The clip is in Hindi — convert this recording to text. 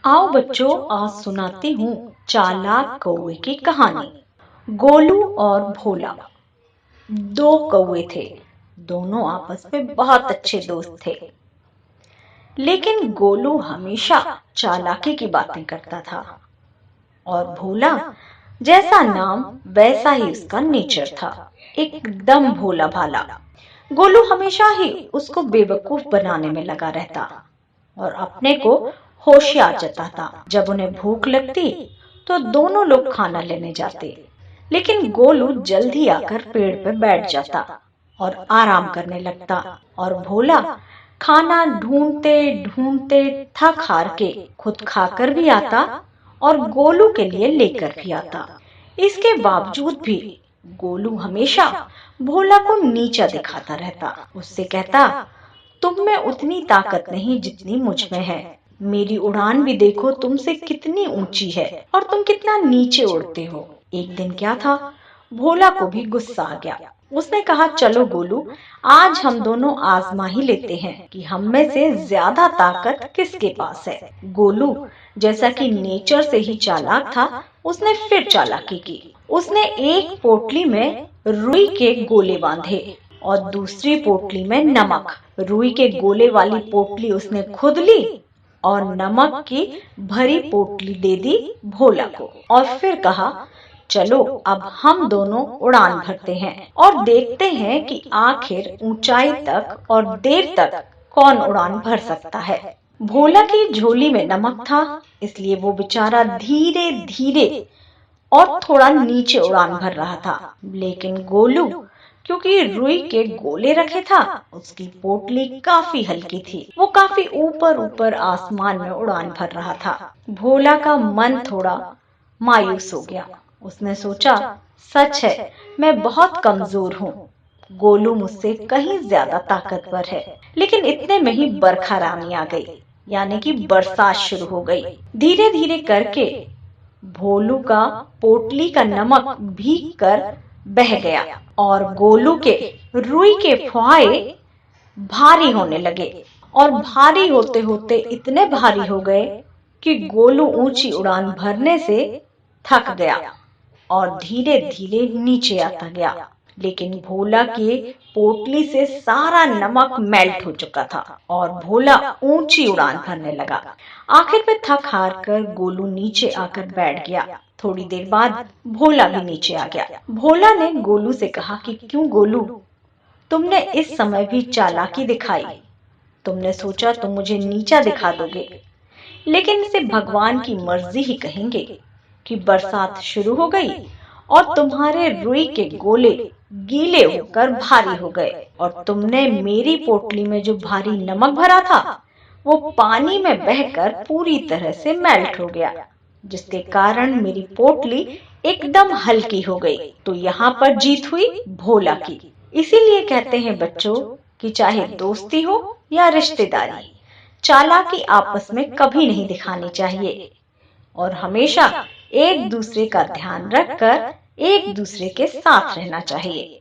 आओ बच्चों, आज सुनाती हूँ चालाक कौवे की कहानी। गोलू और भोला दो कौवे थे। दोनों आपस में बहुत अच्छे दोस्त थे। लेकिन गोलू हमेशा चालाकी की बातें करता था और भोला, जैसा नाम वैसा ही उसका नेचर था, एकदम भोला भाला। गोलू हमेशा ही उसको बेवकूफ बनाने में लगा रहता और अपने को होशियार जताता। जब उन्हें भूख लगती तो दोनों लोग खाना लेने जाते, लेकिन गोलू जल्दी आकर पेड़ पर बैठ जाता और आराम करने लगता और भोला खाना ढूंढते ढूंढते थक हार के खुद खाकर भी आता और गोलू के लिए लेकर भी आता। इसके बावजूद भी गोलू हमेशा भोला को नीचा दिखाता रहता। उससे कहता, तुम में उतनी ताकत नहीं जितनी मुझ में है। मेरी उड़ान भी देखो तुमसे कितनी ऊंची है और तुम कितना नीचे उड़ते हो। एक दिन क्या था, भोला को भी गुस्सा आ गया। उसने कहा, चलो गोलू, आज हम दोनों आजमा ही लेते हैं कि हम में से ज्यादा ताकत किसके पास है। गोलू, जैसा कि नेचर से ही चालाक था, उसने फिर चालाकी की। उसने एक पोटली में रुई के गोले बांधे और दूसरी पोटली में नमक। रुई के गोले वाली पोटली उसने खुद ली और नमक की भरी पोटली दे दी भोला को और फिर कहा, चलो अब हम दोनों उड़ान भरते हैं और देखते हैं कि आखिर ऊंचाई तक और देर तक कौन उड़ान भर सकता है। भोला की झोली में नमक था, इसलिए वो बेचारा धीरे धीरे और थोड़ा नीचे उड़ान भर रहा था। लेकिन गोलू, क्योंकि रुई के गोले रखे था, उसकी पोटली काफी हल्की थी। वो काफी ऊपर ऊपर आसमान में उड़ान भर रहा था। भोला का मन थोड़ा मायूस हो गया। उसने सोचा, सच है, मैं बहुत कमजोर हूँ। गोलू मुझसे कहीं ज्यादा ताकतवर है। लेकिन इतने में ही बरखा रानी आ गई, यानी कि बरसात शुरू हो गई। धीरे धीरे करके भोलू का पोटली का नमक भीग कर बह गया और गोलू के रुई के फुहारे भारी होने लगे और भारी होते होते इतने भारी हो गए कि गोलू ऊंची उड़ान भरने से थक गया और धीरे धीरे नीचे आता गया। लेकिन भोला के पोटली से सारा नमक मेल्ट हो चुका था और भोला ऊंची उड़ान भरने लगा। आखिर में थक हार कर गोलू नीचे आकर बैठ गया। थोड़ी देर बाद भोला भी नीचे आ गया। भोला ने गोलू से कहा कि क्यों गोलू, तुमने इस समय भी चालाकी दिखाई। तुमने सोचा तुम मुझे नीचा दिखा दोगे, लेकिन इसे भगवान की मर्जी ही कहेंगे कि बरसात शुरू हो गई और तुम्हारे रुई के गोले गीले होकर भारी हो गए और तुमने मेरी पोटली में जो भारी नमक भरा था वो पानी में बहकर पूरी तरह से मेल्ट हो गया, जिसके कारण मेरी पोटली एकदम हल्की हो गई। तो यहाँ पर जीत हुई भोला की। इसीलिए कहते हैं बच्चों कि चाहे दोस्ती हो या रिश्तेदारी, चालाकी आपस में कभी नहीं दिखानी चाहिए और हमेशा एक दूसरे का ध्यान रखकर एक दूसरे के साथ रहना चाहिए।